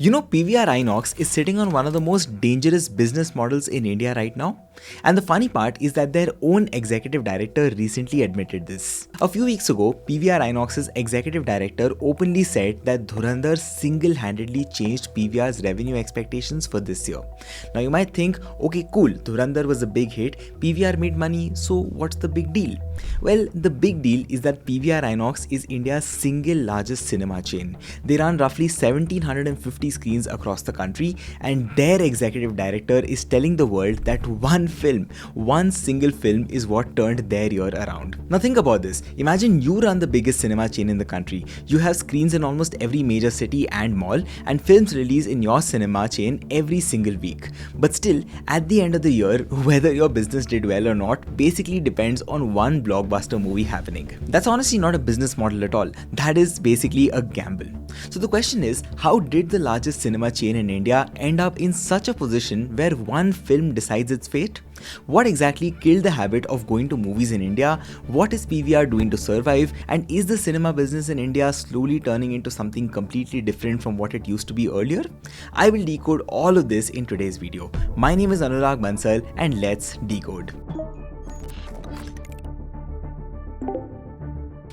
You know, PVR Inox is sitting on one of the most dangerous business models in India right now. And the funny part is that their own executive director recently admitted this. A few weeks ago, PVR Inox's executive director openly said that Dhurandhar single-handedly changed PVR's revenue expectations for this year. Now you might think, okay cool, Dhurandhar was a big hit, PVR made money, so what's the big deal? Well, the big deal is that PVR Inox is India's single largest cinema chain. They run roughly 1750 screens across the country, and their executive director is telling the world that one single film is what turned their year around. Now think about this. Imagine you run the biggest cinema chain in the country. You have screens in almost every major city and mall, and films release in your cinema chain every single week. But still, at the end of the year, whether your business did well or not basically depends on one blockbuster movie happening. That's honestly not a business model at all. That is basically a gamble. So the question is, how did the largest cinema chain in India end up in such a position where one film decides its fate? What exactly killed the habit of going to movies in India? What is PVR doing to survive? And is the cinema business in India slowly turning into something completely different from what it used to be earlier? I will decode all of this in today's video. My name is Anurag Bansal, and let's decode.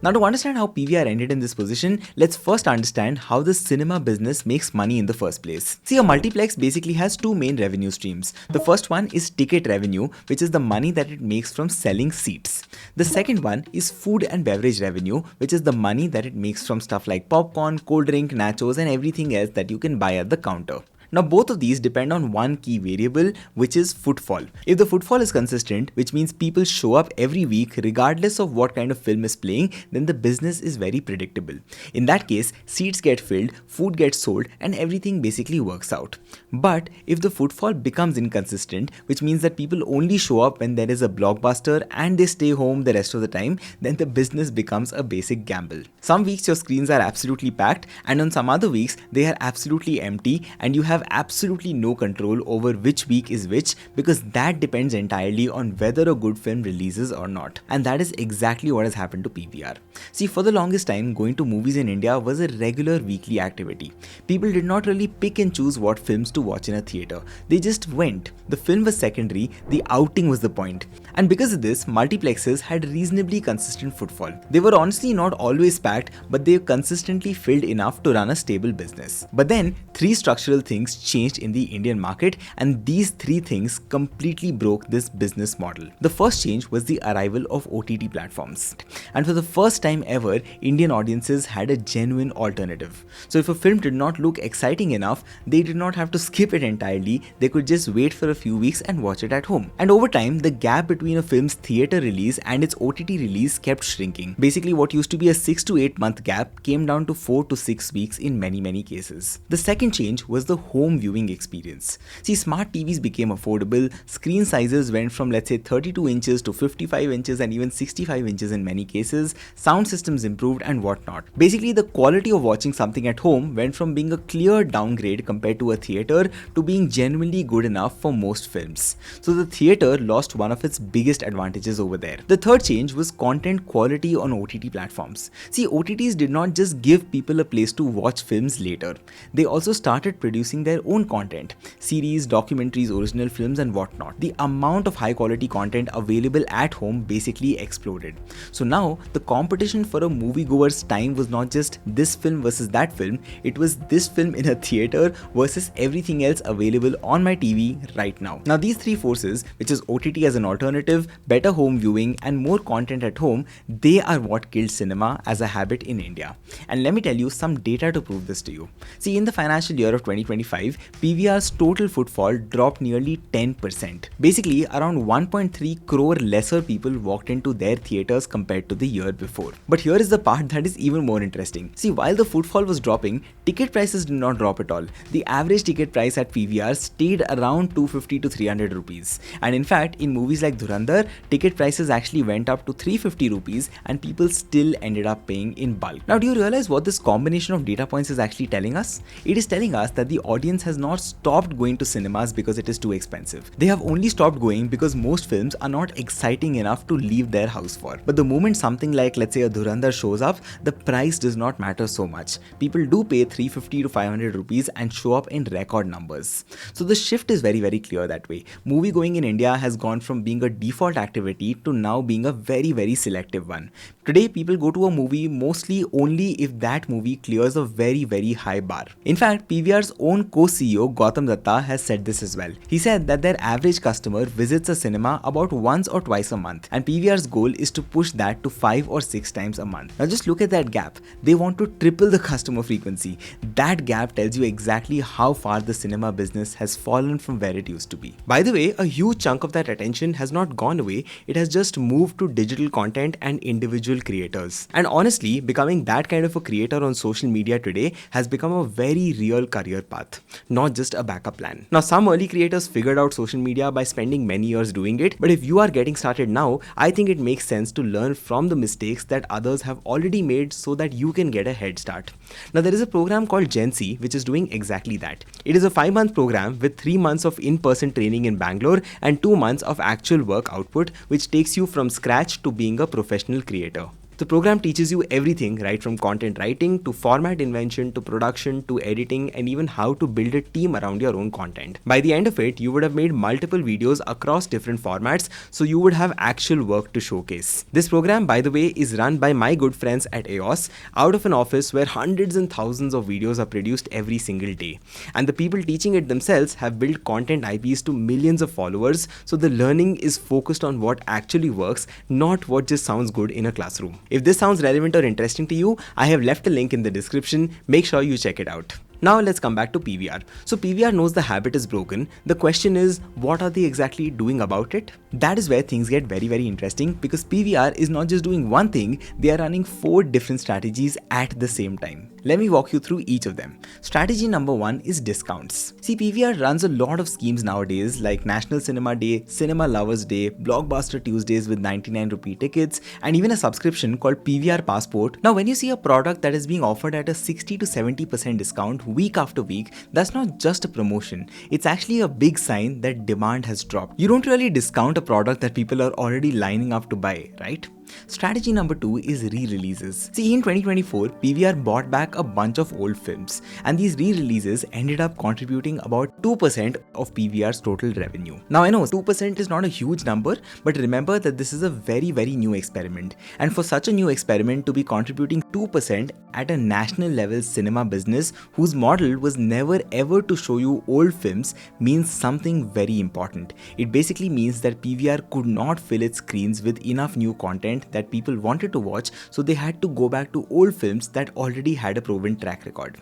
Now, to understand how PVR ended in this position, let's first understand how the cinema business makes money in the first place. See, a multiplex basically has two main revenue streams. The first one is ticket revenue, which is the money that it makes from selling seats. The second one is food and beverage revenue, which is the money that it makes from stuff like popcorn, cold drink, nachos, and everything else that you can buy at the counter. Now both of these depend on one key variable, which is footfall. If the footfall is consistent, which means people show up every week regardless of what kind of film is playing, then the business is very predictable. In that case, seats get filled, food gets sold, and everything basically works out. But if the footfall becomes inconsistent, which means that people only show up when there is a blockbuster and they stay home the rest of the time, then the business becomes a basic gamble. Some weeks your screens are absolutely packed, and on some other weeks they are absolutely empty, and you have absolutely no control over which week is which, because that depends entirely on whether a good film releases or not. And that is exactly what has happened to PVR. See, for the longest time, going to movies in India was a regular weekly activity. People did not really pick and choose what films to watch in a theatre. They just went. The film was secondary, the outing was the point. And because of this, multiplexes had reasonably consistent footfall. They were honestly not always packed, but they consistently filled enough to run a stable business. But then, three structural things changed in the Indian market, and these three things completely broke this business model. The first change was the arrival of OTT platforms. And for the first time ever, Indian audiences had a genuine alternative. So if a film did not look exciting enough, they did not have to skip it entirely. They could just wait for a few weeks and watch it at home. And over time, the gap between a film's theatre release and its OTT release kept shrinking. Basically, what used to be a 6 to 8 month gap came down to 4 to 6 weeks in many cases. The second change was the home viewing experience. See, smart TVs became affordable, screen sizes went from, let's say, 32 inches to 55 inches and even 65 inches in many cases, sound systems improved and whatnot. Basically, the quality of watching something at home went from being a clear downgrade compared to a theatre to being genuinely good enough for most films. So the theatre lost one of its biggest advantages over there. The third change was content quality on OTT platforms. See, OTTs did not just give people a place to watch films later. They also started producing their own content, series, documentaries, original films and whatnot. The amount of high quality content available at home basically exploded. So now the competition for a moviegoer's time was not just this film versus that film, it was this film in a theatre versus everything else available on my TV right now. Now these three forces, which is OTT as an alternative, better home viewing and more content at home, they are what killed cinema as a habit in India. And let me tell you some data to prove this to you. See, in the financial year of 2025, PVR's total footfall dropped nearly 10%. Basically, around 1.3 crore lesser people walked into their theatres compared to the year before. But here is the part that is even more interesting. See, while the footfall was dropping, ticket prices did not drop at all. The average ticket price at PVR stayed around 250 to 300 rupees. And in fact, in movies like Dhurandhar, ticket prices actually went up to 350 rupees and people still ended up paying in bulk. Now, do you realize what this combination of data points is actually telling us? It is telling us that the audience audience has not stopped going to cinemas because it is too expensive. They have only stopped going because most films are not exciting enough to leave their house for. But the moment something like, let's say, a Dhurandhar shows up, the price does not matter so much. People do pay 350 to 500 rupees and show up in record numbers. So the shift is very clear that way. Movie going in India has gone from being a default activity to now being a very selective one. Today, people go to a movie mostly only if that movie clears a very high bar. In fact, PVR's own co-CEO Gautam Datta has said this as well. He said that their average customer visits a cinema about once or twice a month, and PVR's goal is to push that to 5 or 6 times a month. Now just look at that gap. They want to triple the customer frequency. That gap tells you exactly how far the cinema business has fallen from where it used to be. By the way, a huge chunk of that attention has not gone away. It has just moved to digital content and individual creators. And honestly, becoming that kind of a creator on social media today has become a very real career path, not just a backup plan. Now, some early creators figured out social media by spending many years doing it, but if you are getting started now, I think it makes sense to learn from the mistakes that others have already made so that you can get a head start. Now, there is a program called Gen Z which is doing exactly that. It is a 5-month program with 3 months of in-person training in Bangalore and 2 months of actual work output, which takes you from scratch to being a professional creator. The program teaches you everything, right from content writing to format invention to production to editing and even how to build a team around your own content. By the end of it, you would have made multiple videos across different formats, so you would have actual work to showcase. This program, by the way, is run by my good friends at EOS out of an office where hundreds and thousands of videos are produced every single day. And the people teaching it themselves have built content IPs to millions of followers, so the learning is focused on what actually works, not what just sounds good in a classroom. If this sounds relevant or interesting to you, I have left a link in the description. Make sure you check it out. Now let's come back to PVR. So PVR knows the habit is broken. The question is, what are they exactly doing about it? That is where things get very interesting, because PVR is not just doing one thing, they are running 4 different strategies at the same time. Let me walk you through each of them. Strategy number 1 is discounts. See, PVR runs a lot of schemes nowadays like National Cinema Day, Cinema Lovers Day, Blockbuster Tuesdays with 99 rupee tickets, and even a subscription called PVR Passport. Now, when you see a product that is being offered at a 60 to 70% discount week after week, that's not just a promotion. It's actually a big sign that demand has dropped. You don't really discount a product that people are already lining up to buy, right? Strategy number 2 is re-releases. See, in 2024, PVR bought back a bunch of old films, and these re-releases ended up contributing about 2% of PVR's total revenue. Now, I know 2% is not a huge number, but remember that this is a very new experiment. And for such a new experiment to be contributing 2% at a national level cinema business whose model was never ever to show you old films means something very important. It basically means that PVR could not fill its screens with enough new content that people wanted to watch, so they had to go back to old films that already had a proven track record.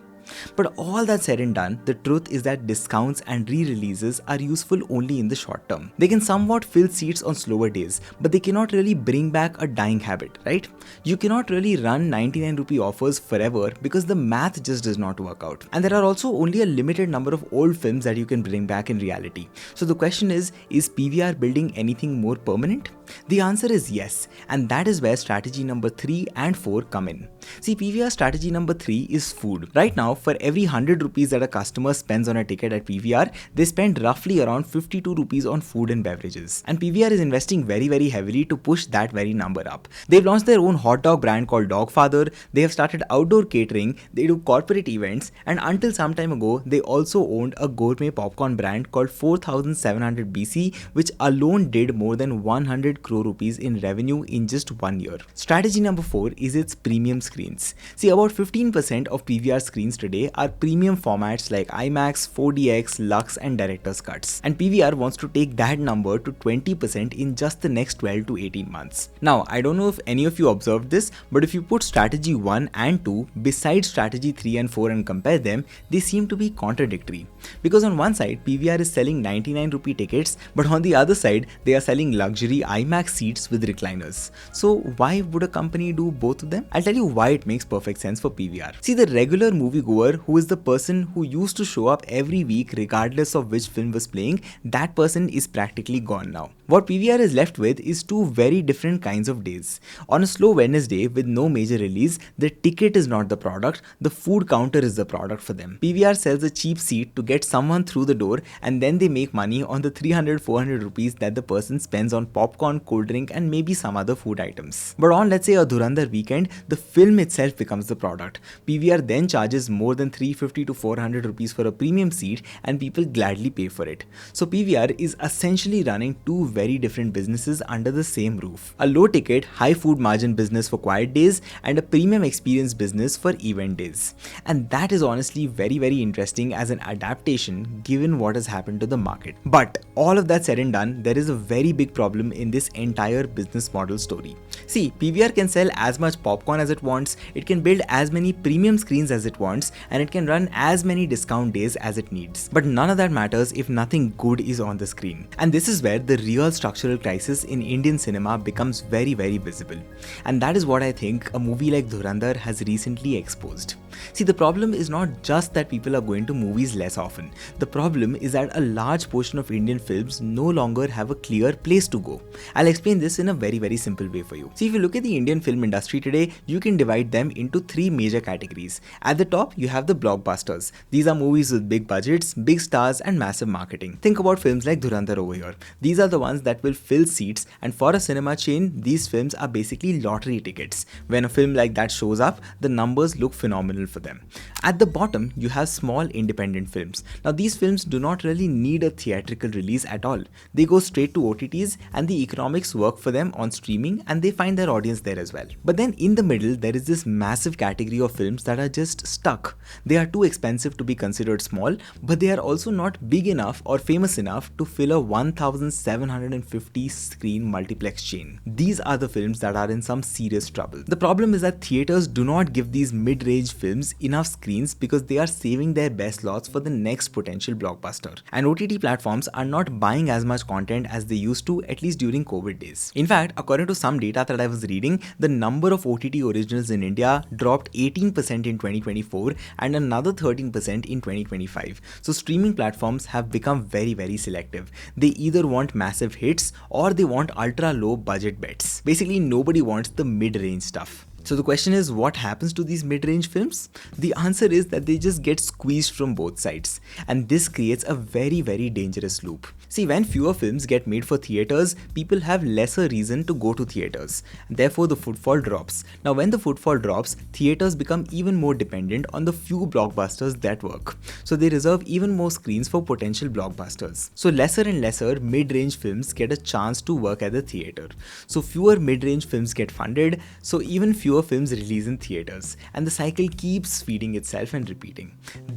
But all that said and done, the truth is that discounts and re-releases are useful only in the short term. They can somewhat fill seats on slower days, but they cannot really bring back a dying habit, right? You cannot really run 99 rupee offers forever because the math just does not work out. And there are also only a limited number of old films that you can bring back in reality. So the question is PVR building anything more permanent? The answer is yes, and that is where strategy number 3 and 4 come in. See, PVR strategy number 3 is food. Right now, for every 100 rupees that a customer spends on a ticket at PVR, they spend roughly around 52 rupees on food and beverages. And PVR is investing very heavily to push that very number up. They've launched their own hot dog brand called Dogfather, they have started outdoor catering, they do corporate events, and until some time ago, they also owned a gourmet popcorn brand called 4700 BC, which alone did more than 100 crore rupees in revenue in just 1 year. Strategy number 4 is its premium screens. See, about 15% of PVR screens today are premium formats like IMAX, 4DX, Lux and Director's Cuts. And PVR wants to take that number to 20% in just the next 12 to 18 months. Now, I don't know if any of you observed this, but if you put strategy 1 and 2 beside strategy 3 and 4 and compare them, they seem to be contradictory. Because on one side, PVR is selling 99 rupee tickets, but on the other side, they are selling luxury IMAX seats with recliners. So why would a company do both of them? I'll tell you why it makes perfect sense for PVR. See, the regular moviegoer moviegoer, who is the person who used to show up every week regardless of which film was playing, that person is practically gone now. What PVR is left with is two very different kinds of days. On a slow Wednesday with no major release, the ticket is not the product, the food counter is the product for them. PVR sells a cheap seat to get someone through the door, and then they make money on the 300-400 rupees that the person spends on popcorn, cold drink and maybe some other food items. But on, let's say, a Dhurandhar weekend, the film itself becomes the product. PVR then charges more than 350 to 400 rupees for a premium seat, and people gladly pay for it. So PVR is essentially running two very different businesses under the same roof. A low ticket, high food margin business for quiet days, and a premium experience business for event days. And that is honestly very interesting as an adaptation given what has happened to the market. But all of that said and done, there is a very big problem in this entire business model story. See, PVR can sell as much popcorn as it wants, it can build as many premium screens as it wants, and it can run as many discount days as it needs. But none of that matters if nothing good is on the screen. And this is where the real structural crisis in Indian cinema becomes very visible. And that is what I think a movie like Dhurandhar has recently exposed. See, the problem is not just that people are going to movies less often. The problem is that a large portion of Indian films no longer have a clear place to go. I'll explain this in a very simple way for you. See, if you look at the Indian film industry today, you can divide them into three major categories. At the top, you have the blockbusters. These are movies with big budgets, big stars and massive marketing. Think about films like Dhurandhar over here. These are the ones that will fill seats, and for a cinema chain, these films are basically lottery tickets. When a film like that shows up, the numbers look phenomenal for them. At the bottom, you have small independent films. Now these films do not really need a theatrical release at all. They go straight to OTTs and the economics work for them on streaming, and they find their audience there as well. But then in the middle, there is this massive category of films that are just stuck. They are too expensive to be considered small, but they are also not big enough or famous enough to fill a 1750 screen multiplex chain. These are the films that are in some serious trouble. The problem is that theaters do not give these mid-range films enough screens because they are saving their best lots for the next potential blockbuster. And OTT platforms are not buying as much content as they used to, at least during COVID days. In fact, according to some data that I was reading, the number of OTT originals in India dropped 18% in 2024 and another 13% in 2025. So streaming platforms have become very selective. They either want massive hits or they want ultra low budget bets. Basically, nobody wants the mid-range stuff. So the question is, what happens to these mid-range films? The answer is that they just get squeezed from both sides. And this creates a very dangerous loop. See, when fewer films get made for theaters, people have lesser reason to go to theaters. Therefore, the footfall drops. Now, when the footfall drops, theaters become even more dependent on the few blockbusters that work. So they reserve even more screens for potential blockbusters. So lesser and lesser mid-range films get a chance to work at the theater. So fewer mid-range films get funded, so even fewer films release in theaters, and the cycle keeps feeding itself and repeating.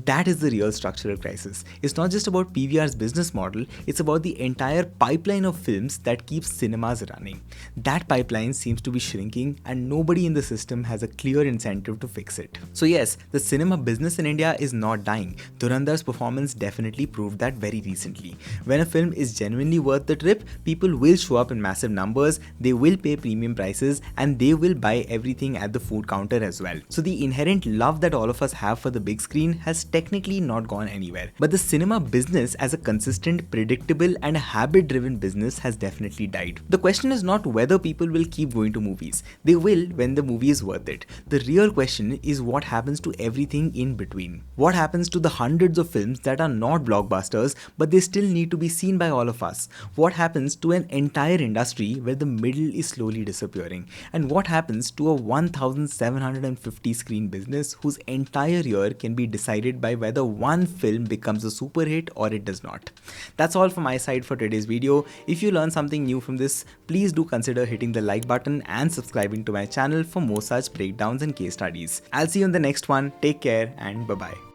That is the real structural crisis. It's not just about PVR's business model, it's about the entire pipeline of films that keeps cinemas running. That pipeline seems to be shrinking, and nobody in the system has a clear incentive to fix it. So yes, the cinema business in India is not dying. Dhurandhar's performance definitely proved that very recently. When a film is genuinely worth the trip, people will show up in massive numbers, they will pay premium prices, and they will buy everything at the food counter as well. So the inherent love that all of us have for the big screen has technically not gone anywhere. But the cinema business as a consistent, predictable and habit-driven business has definitely died. The question is not whether people will keep going to movies. They will when the movie is worth it. The real question is what happens to everything in between. What happens to the hundreds of films that are not blockbusters but they still need to be seen by all of us? What happens to an entire industry where the middle is slowly disappearing? And what happens to a 1750 screen business whose entire year can be decided by whether one film becomes a super hit or it does not? That's all from my side for today's video. If you learned something new from this, please do consider hitting the like button and subscribing to my channel for more such breakdowns and case studies. I'll see you in the next one. Take care and bye-bye.